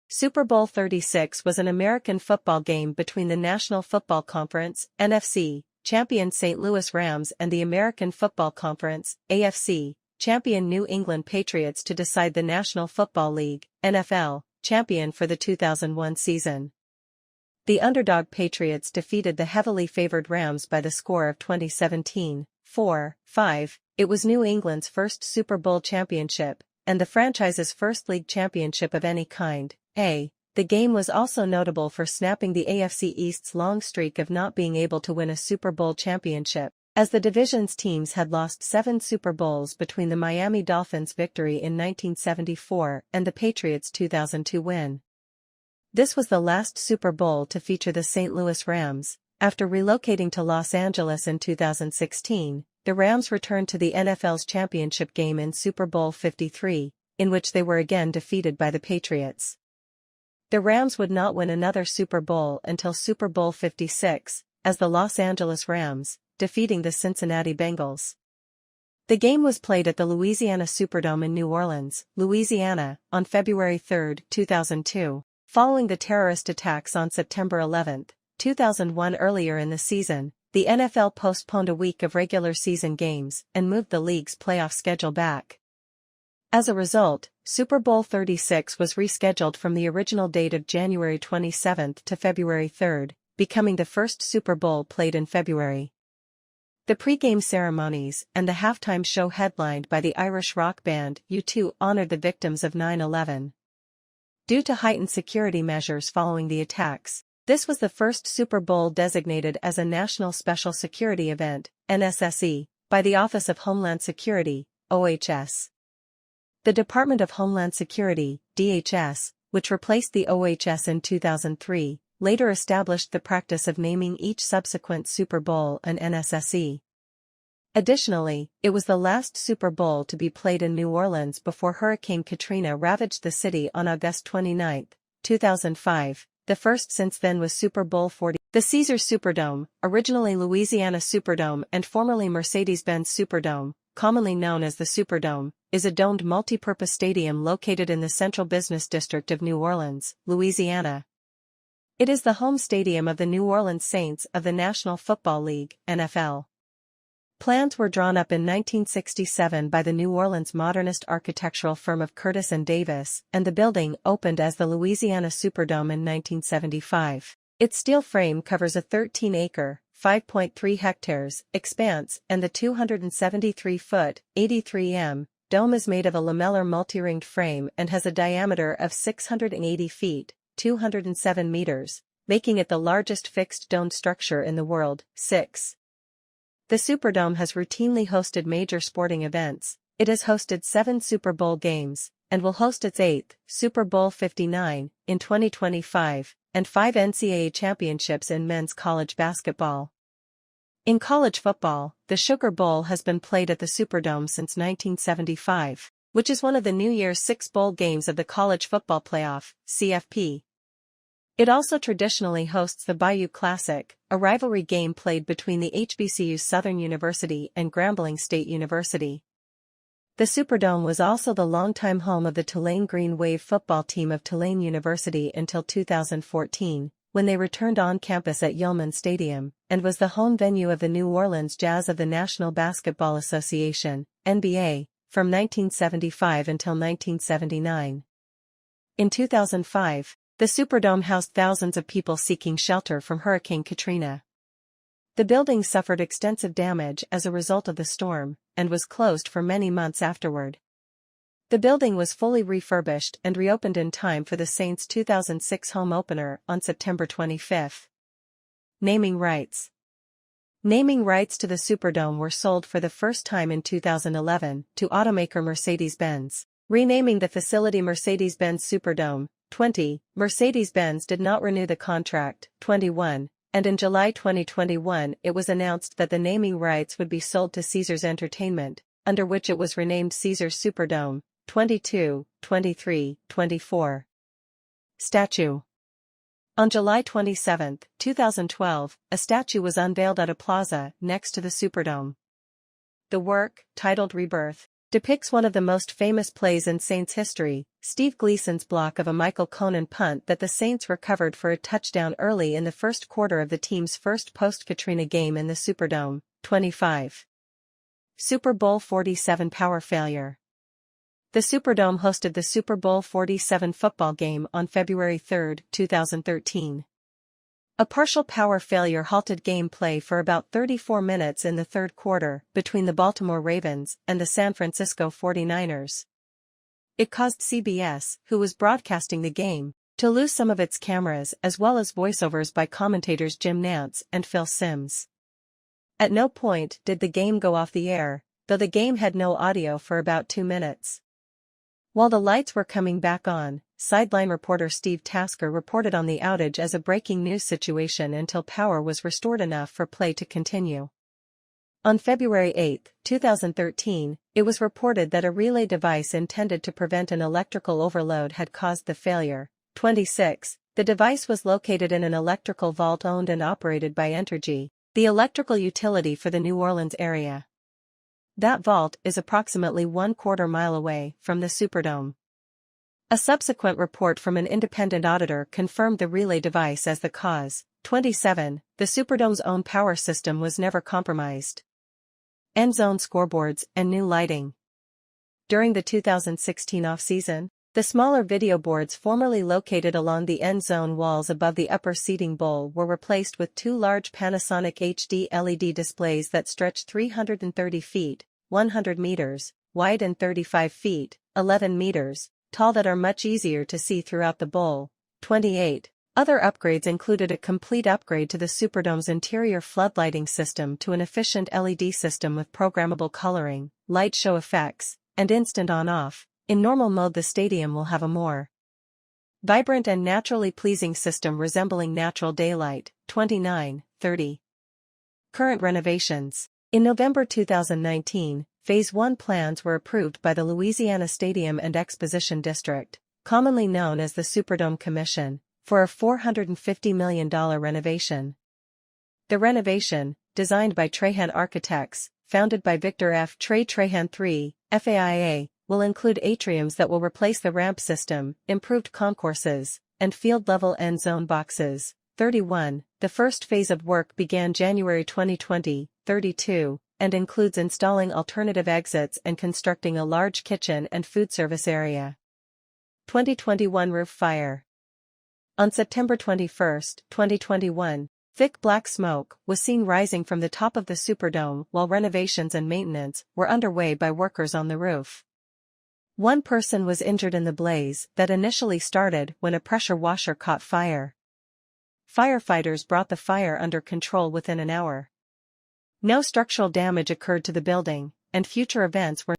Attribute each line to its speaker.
Speaker 1: Super Bowl 36 was an American football game between the National Football Conference (NFC) champion St. Louis Rams and the American Football Conference (AFC) champion New England Patriots to decide the National Football League (NFL) champion for the 2001 season. The underdog Patriots defeated the heavily favored Rams by the score of 2017, 4-5. It was New England's first Super Bowl championship, and the franchise's first league championship of any kind. The game was also notable for snapping the AFC East's long streak of not being able to win a Super Bowl championship, as the division's teams had lost 7 Super Bowls between the Miami Dolphins' victory in 1974 and the Patriots' 2002 win. This was the last Super Bowl to feature the St. Louis Rams. After relocating to Los Angeles in 2016, the Rams returned to the NFL's championship game in Super Bowl 53, in which they were again defeated by the Patriots. The Rams would not win another Super Bowl until Super Bowl 56, as the Los Angeles Rams, defeating the Cincinnati Bengals. The game was played at the Louisiana Superdome in New Orleans, Louisiana, on February 3, 2002, following the terrorist attacks on September 11, 2001. Earlier in the season, the NFL postponed a week of regular season games and moved the league's playoff schedule back. As a result, Super Bowl 36 was rescheduled from the original date of January 27 to February 3, becoming the first Super Bowl played in February. The pre-game ceremonies and the halftime show headlined by the Irish rock band U2 honored the victims of 9/11. Due to heightened security measures following the attacks, this was the first Super Bowl designated as a National Special Security Event, NSSE, by the Office of Homeland Security, OHS. The Department of Homeland Security, DHS, which replaced the OHS in 2003, later established the practice of naming each subsequent Super Bowl an NSSE. Additionally, it was the last Super Bowl to be played in New Orleans before Hurricane Katrina ravaged the city on August 29, 2005. The first since then was Super Bowl 40. The Caesars Superdome, originally Louisiana Superdome and formerly Mercedes-Benz Superdome, commonly known as the Superdome, is a domed multi-purpose stadium located in the Central Business District of New Orleans, Louisiana. It is the home stadium of the New Orleans Saints of the National Football League, NFL. Plans were drawn up in 1967 by the New Orleans modernist architectural firm of Curtis and Davis, and the building opened as the Louisiana Superdome in 1975. Its steel frame covers a 13-acre, 5.3 hectares, expanse, and the 273-foot, 83 dome is made of a lamellar multi-ringed frame and has a diameter of 680 feet, 207 meters, making it the largest fixed domed structure in the world. 6. The Superdome has routinely hosted major sporting events. It has hosted 7 Super Bowl games, and will host its 8th, Super Bowl 59, in 2025, and 5 NCAA championships in men's college basketball. In college football, the Sugar Bowl has been played at the Superdome since 1975, which is one of the New Year's 6 bowl games of the College Football Playoff, CFP. It also traditionally hosts the Bayou Classic, a rivalry game played between the HBCU's Southern University and Grambling State University. The Superdome was also the longtime home of the Tulane Green Wave football team of Tulane University until 2014, when they returned on campus at Yulman Stadium, and was the home venue of the New Orleans Jazz of the National Basketball Association, NBA, from 1975 until 1979. In 2005, the Superdome housed thousands of people seeking shelter from Hurricane Katrina. The building suffered extensive damage as a result of the storm, and was closed for many months afterward. The building was fully refurbished and reopened in time for the Saints' 2006 home opener on September 25. Naming rights. Naming rights to the Superdome were sold for the first time in 2011 to automaker Mercedes-Benz, renaming the facility Mercedes-Benz Superdome. 20. Mercedes-Benz did not renew the contract. 21. And in July 2021 it was announced that the naming rights would be sold to Caesars Entertainment, under which it was renamed Caesars Superdome. 22, 23, 24. Statue. On July 27, 2012, a statue was unveiled at a plaza next to the Superdome. The work, titled Rebirth, depicts one of the most famous plays in Saints history, Steve Gleason's block of a Michael Conan punt that the Saints recovered for a touchdown early in the first quarter of the team's first post-Katrina game in the Superdome. 25. Super Bowl 47 power failure. The Superdome hosted the Super Bowl 47 football game on February 3, 2013. A partial power failure halted gameplay for about 34 minutes in the third quarter between the Baltimore Ravens and the San Francisco 49ers. It caused CBS, who was broadcasting the game, to lose some of its cameras as well as voiceovers by commentators Jim Nantz and Phil Simms. At no point did the game go off the air, though the game had no audio for about 2 minutes. While the lights were coming back on, sideline reporter Steve Tasker reported on the outage as a breaking news situation until power was restored enough for play to continue. On February 8, 2013, it was reported that a relay device intended to prevent an electrical overload had caused the failure. 26. The device was located in an electrical vault owned and operated by Entergy, the electrical utility for the New Orleans area. That vault is approximately 1/4 mile away from the Superdome. A subsequent report from an independent auditor confirmed the relay device as the cause. 27. The Superdome's own power system was never compromised. End zone scoreboards and new lighting. During the 2016 off-season, the smaller video boards formerly located along the end zone walls above the upper seating bowl were replaced with 2 large Panasonic HD LED displays that stretch 330 feet, 100 meters, wide and 35 feet, 11 meters, tall that are much easier to see throughout the bowl. 28. Other upgrades included a complete upgrade to the Superdome's interior floodlighting system to an efficient LED system with programmable coloring, light show effects, and instant on-off. In normal mode the stadium will have a more vibrant and naturally pleasing system resembling natural daylight. 29. 30. Current renovations. In November 2019, Phase 1 plans were approved by the Louisiana Stadium and Exposition District, commonly known as the Superdome Commission, for a $450 million renovation. The renovation, designed by Trahan Architects, founded by Victor F. Trahan III, FAIA, will include atriums that will replace the ramp system, improved concourses, and field-level end zone boxes. 31. The first phase of work began January 2020. 32, and includes installing alternative exits and constructing a large kitchen and food service area. 2021 roof fire. On September 21, 2021, thick black smoke was seen rising from the top of the Superdome while renovations and maintenance were underway by workers on the roof. One person was injured in the blaze that initially started when a pressure washer caught fire. Firefighters brought the fire under control within an hour. No structural damage occurred to the building, and future events were